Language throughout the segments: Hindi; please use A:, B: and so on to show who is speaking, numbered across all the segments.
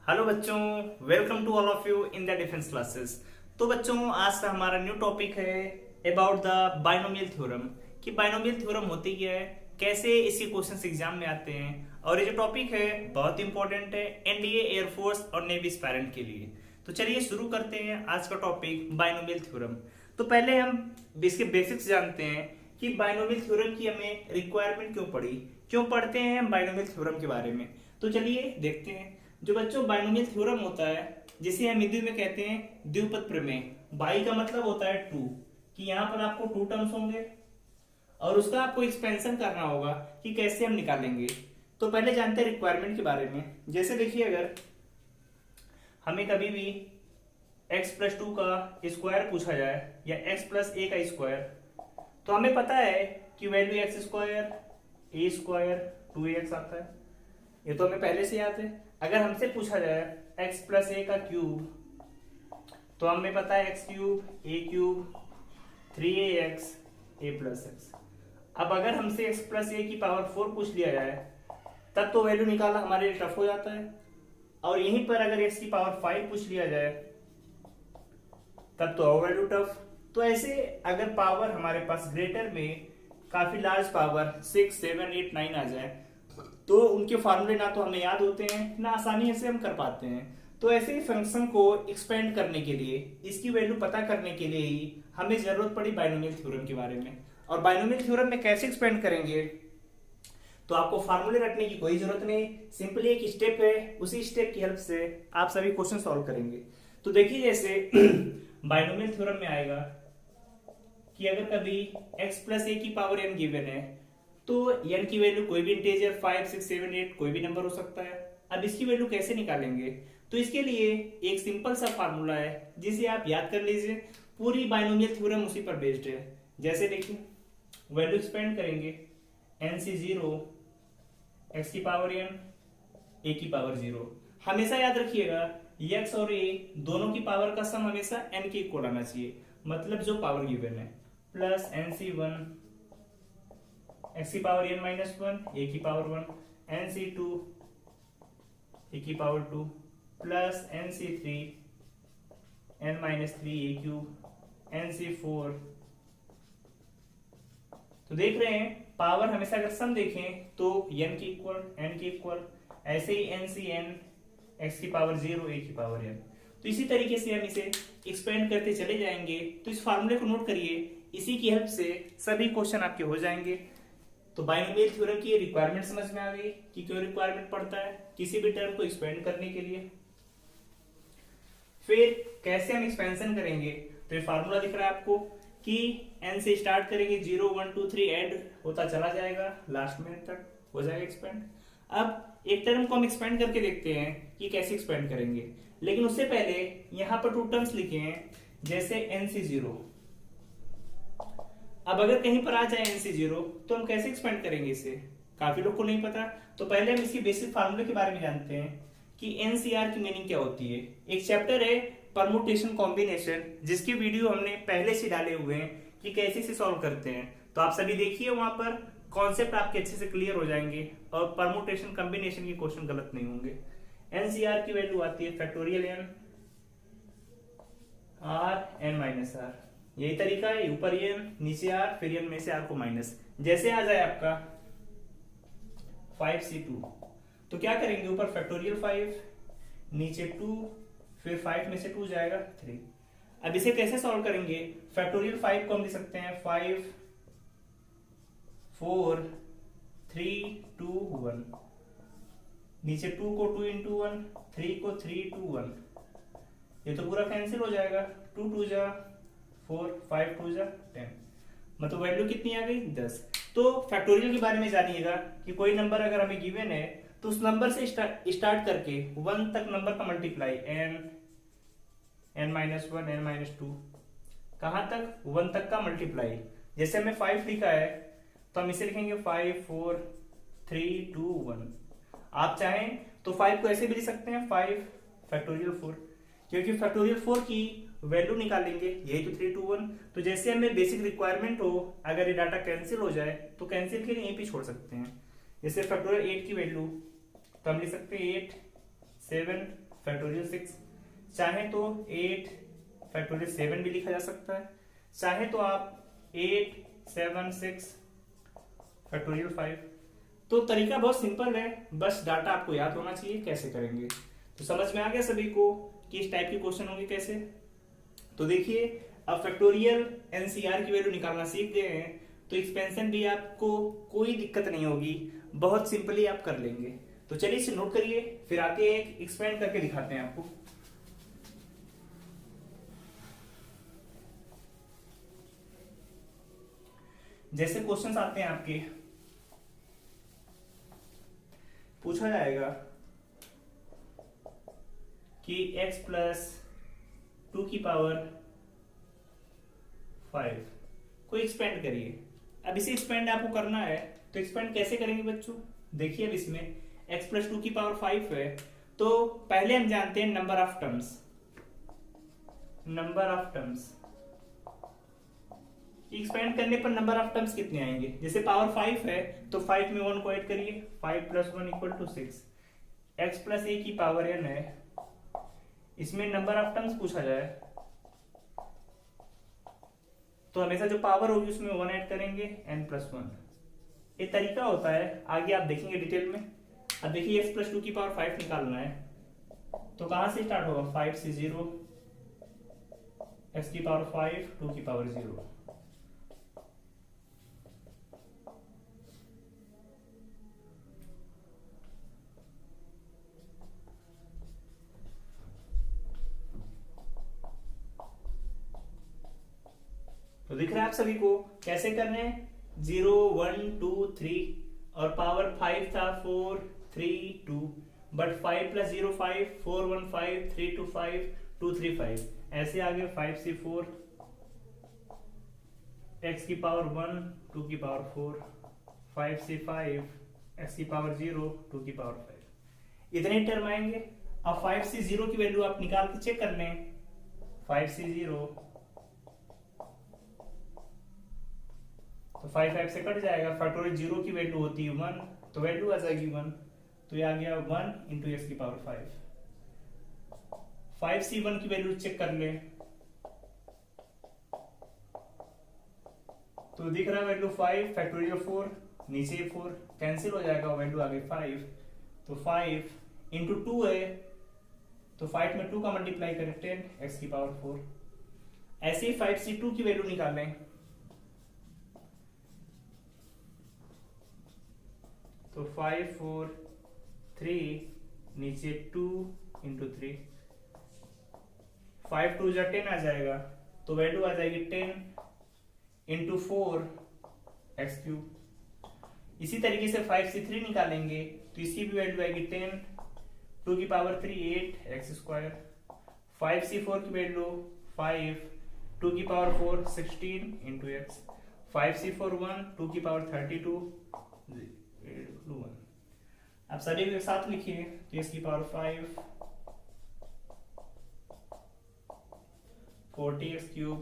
A: हेलो बच्चों, welcome to all of you in the defence classes. तो बच्चों, आज का हमारा न्यू टॉपिक है अबाउट द बाइनोमियल थ्योरम कि बाइनोमियल थ्योरम होती क्या है, कैसे इसके क्वेश्चंस एग्जाम में आते हैं। और ये जो टॉपिक है बहुत इंपॉर्टेंट है एनडीए, एयरफोर्स और नेवी एस्पायरेंट के लिए। तो चलिए शुरू करते हैं आज का टॉपिक बाइनोमियल थ्योरम। तो पहले हम इसके बेसिक्स जानते हैं कि बाइनोमियल थ्योरम की हमें रिक्वायरमेंट क्यों पड़ी, क्यों पढ़ते हैं हम बाइनोमियल थ्योरम के बारे में। तो चलिए देखते हैं। जो बच्चों बाइनोमियल थ्योरम होता है, जिसे हम हिंदी में कहते हैं द्विपद प्रमेय। बाई का मतलब होता है टू, कि यहाँ पर आपको टू टर्म्स होंगे और उसका आपको एक्सपेंशन करना होगा कि कैसे हम निकालेंगे। तो पहले जानते हैं रिक्वायरमेंट के बारे में। जैसे देखिए, अगर हमें कभी भी x प्लस टू का स्क्वायर पूछा जाए या x प्लस ए का स्क्वायर, तो हमें पता है कि वैल्यू एक्स स्क्वायर ए स्क्वायर 2ax आता है। ये तो हमें पहले से याद है। अगर हमसे पूछा जाए x प्लस ए का क्यूब, तो हमें पता है x क्यूब ए क्यूब 3ax ए प्लस एक्स। अब अगर हमसे x प्लस ए की पावर 4 पूछ लिया जाए, तब तो वैल्यू निकालना हमारे लिए टफ हो जाता है। और यहीं पर अगर x की पावर 5 पूछ लिया जाए, तब तो और वैल्यू टफ। तो ऐसे अगर पावर हमारे पास ग्रेटर में काफी लार्ज पावर 6, 7, 8, 9 आ जाए, तो उनके फार्मूले ना तो हमें याद होते हैं ना आसानी से हम कर पाते हैं। तो ऐसे ही फंक्शन को एक्सपेंड करने के लिए, इसकी वैल्यू पता करने के लिए ही हमें जरूरत पड़ी बाइनोमियल थ्योरम के बारे में। और बाइनोमियल थ्योरम में कैसे एक्सपेंड करेंगे, तो आपको फार्मूले रटने की कोई जरूरत नहीं, सिंपली एक स्टेप है, उसी स्टेप की हेल्प से आप सभी क्वेश्चन सॉल्व करेंगे। तो देखिए, जैसे बाइनोमियल थ्योरम में आएगा कि अगर कभी x प्लस ए की पावर n गिवन है, तो n की वैल्यू कोई भी इंटीजर 5, 6, 7, 8 कोई भी नंबर हो सकता है। अब इसकी वैल्यू कैसे निकालेंगे, तो इसके लिए एक सिंपल सा फार्मूला है जिसे आप याद कर लीजिए। पूरी बाइनोमियल थ्योरम उसी पर बेस्ड है। जैसे देखिए, वैल्यू एक्सपेंड करेंगे n से 0, x की पावर n, a की पावर 0। हमेशा याद रखिएगा x और a दोनों की पावर का सम हमेशा n के इक्वल आना चाहिए, मतलब जो पावर गिवन है, प्लस nc1 x की पावर n माइनस 1 a की पावर 1, nc2 a की power 2 plus nc3 n minus 3 a cube nc4। तो देख रहे हैं पावर हमेशा अगर सम देखें तो n के इक्वल n के इक्वल, ऐसे ही ncn x की पावर 0 a की पावर n। तो इसी तरीके से हम इसे एक्सपेंड करते चले जाएंगे। तो इस फार्मूले को नोट करिए, इसी की हेल्प से सभी क्वेश्चन आपके हो जाएंगे। तो बाइनोमियल थ्योरम की रिक्वायरमेंट समझ में आ गई कि क्यों रिक्वायरमेंट पड़ता है किसी भी टर्म को एक्सपेंड करने के लिए। फिर कैसे हम एक्सपेंशन करेंगे, तो ये फार्मूला दिख रहा है आपको कि n से स्टार्ट करेंगे, 0, 1, 2, 3 ऐड होता चला जाएगा, लास्ट में तक हो जाएगा एक्सपेंड। अब एक टर्म को हम एक्सपेंड करके देखते हैं कि कैसे एक्सपेंड करेंगे, लेकिन उससे पहले यहाँ पर टू टर्म्स लिखे हैं, जैसे nc0। अब अगर कहीं पर आ जाए nc0, तो हम कैसे एक्सपेंड करेंगे इसे, काफी लोग को नहीं पता। तो पहले हम इसकी बेसिक फार्मूले के बारे में जानते हैं कि एनसीआर की मीनिंग क्या होती है। एक चैप्टर है परमुटेशन कॉम्बिनेशन, जिसकी वीडियो हमने पहले से डाले हुए हैं कि कैसे इसे सॉल्व करते हैं। तो आप सभी देखिए, वहां पर कॉन्सेप्ट आपके अच्छे से क्लियर हो जाएंगे और परमुटेशन कॉम्बिनेशन के क्वेश्चन गलत नहीं होंगे। एनसीआर की वैल्यू आती है factorial n r n minus r। यही तरीका है, ऊपर n नीचे r, फिर n में से r को माइनस। जैसे आ जाए आपका 5c2, तो क्या करेंगे, ऊपर फैक्टोरियल 5, नीचे 2, फिर 5 में से 2 जाएगा 3। अब इसे कैसे सॉल्व करेंगे, फैक्टोरियल 5 को हम लिख सकते हैं 5, 4, 3, 2, 1। नीचे 2 को 2 into 1, 3 को 3, 2, 1। ये तो पूरा कैंसिल हो जाएगा, 2 2 जा 4, 5 2 जा 10, मतलब वैल्यू कितनी आ गई 10। तो फैक्टोरियल के बारे में जानिएगा कि कोई नंबर अगर हमें गिवन है, तो उस नंबर से स्टार्ट करके 1 तक नंबर का multiply, n minus 1, n minus 2, कहां तक, 1 तक का मल्टीप्लाई। जैसे हमें 5 लिखा है, तो हम इसे लिखेंगे 5, 4, 3, 2, 1। आप चाहें तो 5 को ऐसे भी लिख सकते हैं 5 फैक्टोरियल 4, क्योंकि फैक्टोरियल 4 की वैल्यू निकालेंगे, यही तो 3, 2, 1। तो जैसे हमें बेसिक रिक्वायरमेंट हो, अगर ये डाटा कैंसिल हो जाए तो कैंसिल के लिए यहीं पे छोड़ सकते हैं। जैसे फैक्टोरियल 8 की वैल्यू, तो हम लिख सकते हैं 8, 7, फैक्टोरियल 6, चाहे तो 8 फैक्टोरियल 7 भी लिखा जा सकता है, चाहे तो आप 8 7 6 फैक्टोरियल 5। तो तरीका बहुत सिंपल है, बस डाटा आपको याद होना चाहिए कैसे करेंगे। तो समझ में आ गया सभी को कि इस टाइप के क्वेश्चन होंगे कैसे। तो देखिए अब फैक्टोरियल एनसीआर की वैल्यू निकालना सीख गए हैं, तो एक्सपेंशन भी आपको कोई दिक्कत नहीं होगी, बहुत सिंपली आप कर लेंगे। तो चलिए इसे नोट करिए, फिर आगे एक एक्सपेंड करके दिखाते हैं आपको। जैसे क्वेश्चंस आते हैं आपके, पूछा जाएगा कि x प्लस 2 की पावर 5 को एक्सपेंड करिए। अब इसे एक्सपेंड आपको करना है, तो एक्सपेंड कैसे करेंगे बच्चों? देखिए अब इसमें x प्लस 2 की पावर 5 है, तो पहले हम जानते हैं number of terms. Number of terms expand करने पर नंबर ऑफ टर्म्स कितने आएंगे? जैसे पावर 5 है तो 5 में 1 को ऐड करिए, 5 plus 1 equal to 6। x plus a की पावर n है, इसमें नंबर ऑफ टर्म्स पूछा जाए तो हमेशा जो पावर होगी उसमें 1 ऐड करेंगे, n प्लस 1। ये तरीका होता है, आगे आप देखेंगे डिटेल में। अब देखिए x प्लस 2 की पावर 5 निकालना है, तो कहां से स्टार्ट होगा? 5 से 0, x की पावर 5 2 की पावर 0। तो दिख रहा है आप सभी को कैसे करने हैं? 0 1 2 3 और पावर 5 था 4 3 2, बट 5 प्लस 0 5, 4 1 5, 3 2 5, 2 3 5, ऐसे आगे 5 से 4, x की पावर 1 2 की पावर 4, 5 से 5, x की पावर 0 2 की पावर 5, इतने टर्म आएंगे। अब 5 से 0 की वैल्यू आप निकाल के चेक कर लें। 5 से 0 तो 5 5 से कट जाएगा, फैक्टोरियल 0 की वैल्यू होती है 1, तो वैल्यू आ जाएगी 1, तो ये आ गया 1 इंटू एक्स की पावर 5। 5 से 1 की वैल्यू चेक कर ले, तो दिख रहा है वैल्यू 5 फैक्टोरियल 4, नीचे 4 कैंसिल हो जाएगा, वैल्यू आ गई 5, तो 5 इंटू 2 है, तो 5 में 2 का मल्टीप्लाई करें 10 एक्स की पावर 4। ऐसे ही 5 से 2 की वैल्यू निकालें, तो 5 4 3 नीचे 2 इंटू 3, 5 2 जा 10 आ जाएगा, तो वैल्यू आ जाएगी 10 इंटू 4 एक्स क्यूब। इसी तरीके से 5 से 3 निकालेंगे तो इसकी भी वैल्यू आएगी 10 2 की पावर 3 8 एक्स स्क्वायर। 5 से 4 की वैल्यू 5 2 की पावर 4 16 इंटू एक्स। 5 से 4 1 2 की पावर 32 1। अब सभी के साथ लिखिए, तो इसकी power 5 40x cube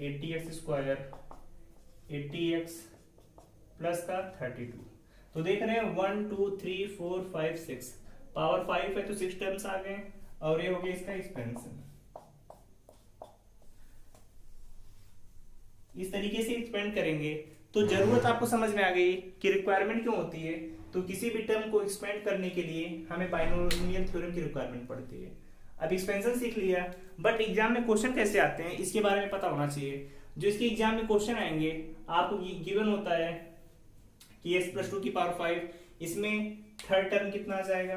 A: 80x square 80x plus का 32। तो देख रहे हैं 1 2 3 4 5 6, पावर 5 है तो 6 टर्म्स आ गए, और ये हो गया इसका एक्सपेंशन। इस तरीके से एक्सपेंड करेंगे तो जरूरत आपको समझ में आ गई कि रिक्वायरमेंट क्यों होती है। तो किसी भी टर्म को एक्सपेंड करने के लिए हमें बाइनोमियल थ्योरम की रिक्वायरमेंट पड़ती है। अब एक्सपेंशन सीख लिया, बट एग्जाम में क्वेश्चन कैसे आते हैं इसके बारे में पता होना चाहिए। जो इसके एग्जाम में क्वेश्चन आएंगे, आपको गिवन होता है कि x प्लस 2 की पावर 5, इसमें थर्ड टर्म कितना आ जाएगा,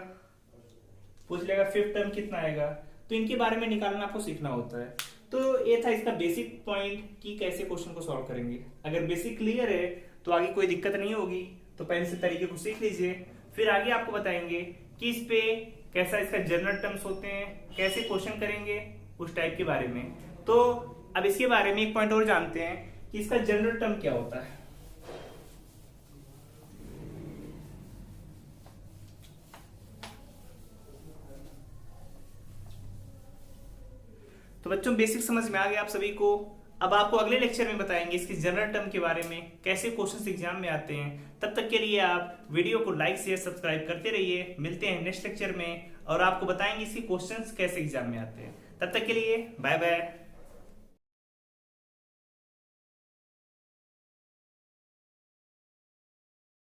A: पूछ लेगा फिफ्थ टर्म कितना आएगा, तो इनके बारे में निकालना आपको सीखना होता है। तो ये था इसका बेसिक पॉइंट कि कैसे क्वेश्चन को सॉल्व करेंगे। अगर बेसिक क्लियर है तो आगे कोई दिक्कत नहीं होगी, तो पहले से तरीके को सीख लीजिए, फिर आगे आपको बताएंगे कि इस पे कैसा इसका जनरल टर्म्स होते हैं, कैसे क्वेश्चन करेंगे उस टाइप के बारे में। तो अब इसके बारे में एक पॉइंट और जानते हैं कि इसका जनरल टर्म क्या होता है। तो बच्चों बेसिक समझ में आ गया आप सभी को। अब आपको अगले लेक्चर में बताएंगे इसके जनरल टर्म के बारे में, कैसे क्वेश्चंस एग्जाम में आते हैं। तब तक के लिए आप वीडियो को लाइक शेयर सब्सक्राइब करते रहिए। मिलते हैं नेक्स्ट लेक्चर में। और आपको बताएंगे इसके क्वेश्चंस कैसे एग्जाम में आते हैं। तब तक के लिए बाय बाय।